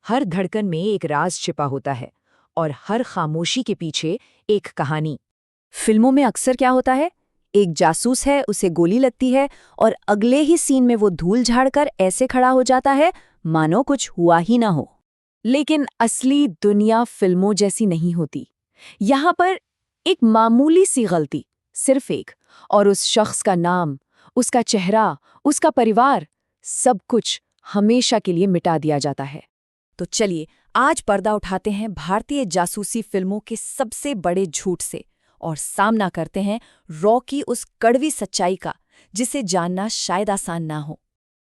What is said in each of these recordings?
हर धड़कन में एक राज छिपा होता है और हर खामोशी के पीछे एक कहानी। फिल्मों में अक्सर क्या होता है, एक जासूस है, उसे गोली लगती है और अगले ही सीन में वो धूल झाड़कर ऐसे खड़ा हो जाता है मानो कुछ हुआ ही ना हो। लेकिन असली दुनिया फिल्मों जैसी नहीं होती। यहाँ पर एक मामूली सी गलती, सिर्फ एक, और उस शख्स का नाम, उसका चेहरा, उसका परिवार, सब कुछ हमेशा के लिए मिटा दिया जाता है। तो चलिए आज पर्दा उठाते हैं भारतीय जासूसी फिल्मों के सबसे बड़े झूठ से और सामना करते हैं रॉ की उस कड़वी सच्चाई का, जिसे जानना शायद आसान ना हो।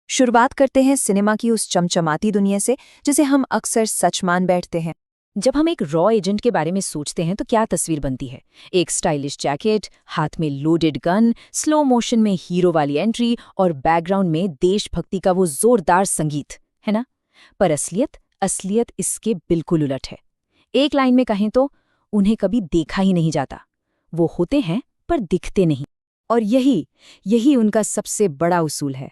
शुरुआत करते हैं सिनेमा की उस चमचमाती दुनिया से जिसे हम अक्सर सच मान बैठते हैं। जब हम एक रॉ एजेंट के बारे में सोचते हैं तो क्या तस्वीर बनती है? एक स्टाइलिश जैकेट, हाथ में लोडेड गन, स्लो मोशन में हीरो वाली एंट्री और बैकग्राउंड में देशभक्ति का वो जोरदार संगीत, है ना? पर असलियत इसके बिल्कुल उलट है। एक लाइन में कहें तो उन्हें कभी देखा ही नहीं जाता। वो होते हैं पर दिखते नहीं। और यही उनका सबसे बड़ा उसूल है।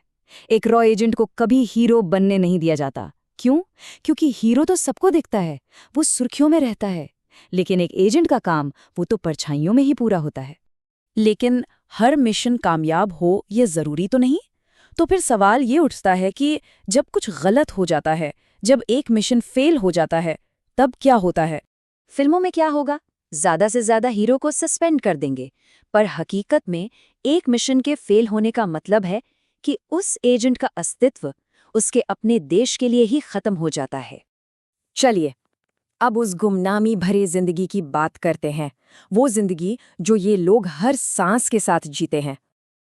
एक रॉ एजेंट को कभी हीरो बनने नहीं दिया जाता। क्यों? क्योंकि हीरो तो सबको दिखता है, वो सुर्खियों में रहता है, लेकिन एक एजेंट का काम वो तो परछाइयों में ही पूरा होता है। लेकिन हर मिशन कामयाब हो ये जरूरी तो नहीं। तो फिर सवाल ये उठता है कि जब कुछ गलत हो जाता है, जब एक मिशन फेल हो जाता है, तब क्या होता है? फिल्मों में क्या होगा? ज्यादा से ज्यादा हीरो को सस्पेंड कर देंगे, पर हकीकत में एक मिशन के फेल होने का मतलब है कि उस एजेंट का अस्तित्व उसके अपने देश के लिए ही खत्म हो जाता है। चलिए अब उस गुमनामी भरे जिंदगी की बात करते हैं, वो जिंदगी जो ये लोग हर सांस के साथ जीते हैं।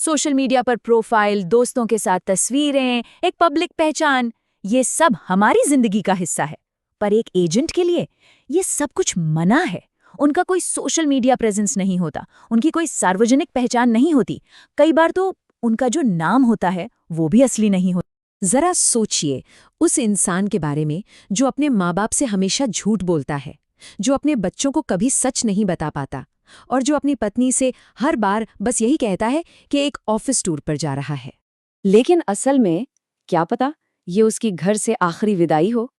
सोशल मीडिया पर प्रोफाइल, दोस्तों के साथ तस्वीरें, एक पब्लिक पहचान, ये सब हमारी जिंदगी का हिस्सा है। पर एक एजेंट के लिए ये सब कुछ मना है। उनका कोई सोशल मीडिया प्रेजेंस नहीं होता, उनकी कोई सार्वजनिक पहचान नहीं होती। कई बार तो उनका जो नाम होता है वो भी असली नहीं होता। जरा सोचिए उस इंसान के बारे में जो अपने माँ बाप से हमेशा झूठ बोलता है, जो अपने बच्चों को कभी सच नहीं बता पाता और जो अपनी पत्नी से हर बार बस यही कहता है कि एक ऑफिस टूर पर जा रहा है। लेकिन असल में क्या पता ये उसकी घर से आखिरी विदाई हो।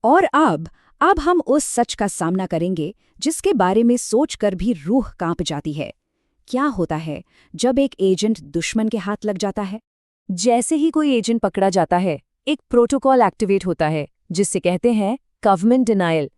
और अब हम उस सच का सामना करेंगे जिसके बारे में सोचकर भी रूह कांप जाती है। क्या होता है जब एक एजेंट दुश्मन के हाथ लग जाता है? जैसे ही कोई एजेंट पकड़ा जाता है, एक प्रोटोकॉल एक्टिवेट होता है जिससे कहते हैं गवर्नमेंट डिनायल।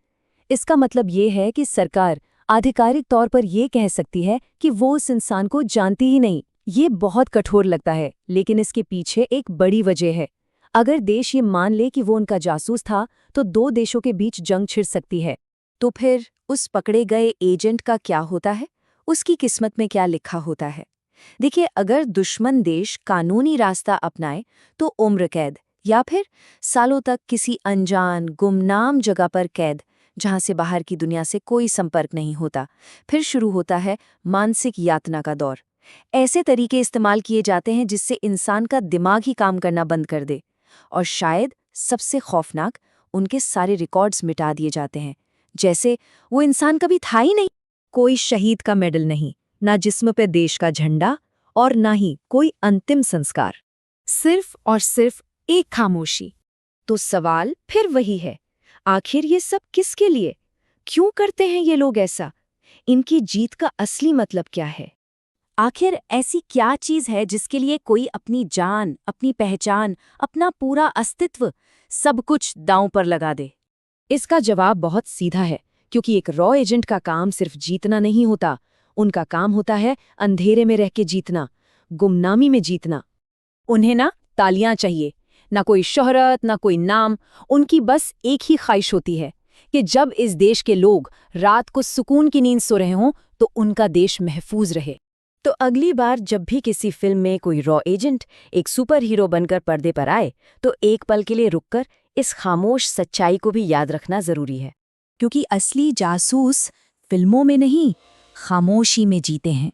इसका मतलब ये है कि सरकार आधिकारिक तौर पर यह कह सकती है कि वो उस इंसान को जानती ही नहीं। ये बहुत कठोर लगता है, लेकिन इसके पीछे एक बड़ी वजह है। अगर देश ये मान ले कि वो उनका जासूस था, तो दो देशों के बीच जंग छिड़ सकती है। तो फिर उस पकड़े गए एजेंट का क्या होता है? उसकी किस्मत में क्या लिखा होता है? देखिए, अगर दुश्मन देश कानूनी रास्ता अपनाए तो उम्र कैद या फिर सालों तक किसी अनजान गुमनाम जगह पर कैद, जहां से बाहर की दुनिया से कोई संपर्क नहीं होता। फिर शुरू होता है मानसिक यातना का दौर। ऐसे तरीके इस्तेमाल किए जाते हैं जिससे इंसान का दिमाग ही काम करना बंद कर दे। और शायद सबसे खौफनाक, उनके सारे रिकॉर्ड्स मिटा दिए जाते हैं, जैसे वो इंसान कभी था ही नहीं। कोई शहीद का मेडल नहीं, ना जिस्म पे देश का झंडा और ना ही कोई अंतिम संस्कार, सिर्फ और सिर्फ एक खामोशी। तो सवाल फिर वही है, आखिर ये सब किसके लिए? क्यों करते हैं ये लोग ऐसा? इनकी जीत का असली मतलब क्या है? आखिर ऐसी क्या चीज है जिसके लिए कोई अपनी जान, अपनी पहचान, अपना पूरा अस्तित्व, सब कुछ दांव पर लगा दे? इसका जवाब बहुत सीधा है, क्योंकि एक रॉ एजेंट का काम सिर्फ जीतना नहीं होता। उनका काम होता है अंधेरे में रह के जीतना, गुमनामी में जीतना। उन्हें ना तालियां चाहिए, ना कोई शोहरत, ना कोई नाम। उनकी बस एक ही ख्वाहिश होती है कि जब इस देश के लोग रात को सुकून की नींद सो रहे हों तो उनका देश महफूज रहे। तो अगली बार जब भी किसी फिल्म में कोई रॉ एजेंट एक सुपर हीरो बनकर पर्दे पर आए, तो एक पल के लिए रुककर इस खामोश सच्चाई को भी याद रखना जरूरी है, क्योंकि असली जासूस फिल्मों में नहीं, खामोशी में जीते हैं।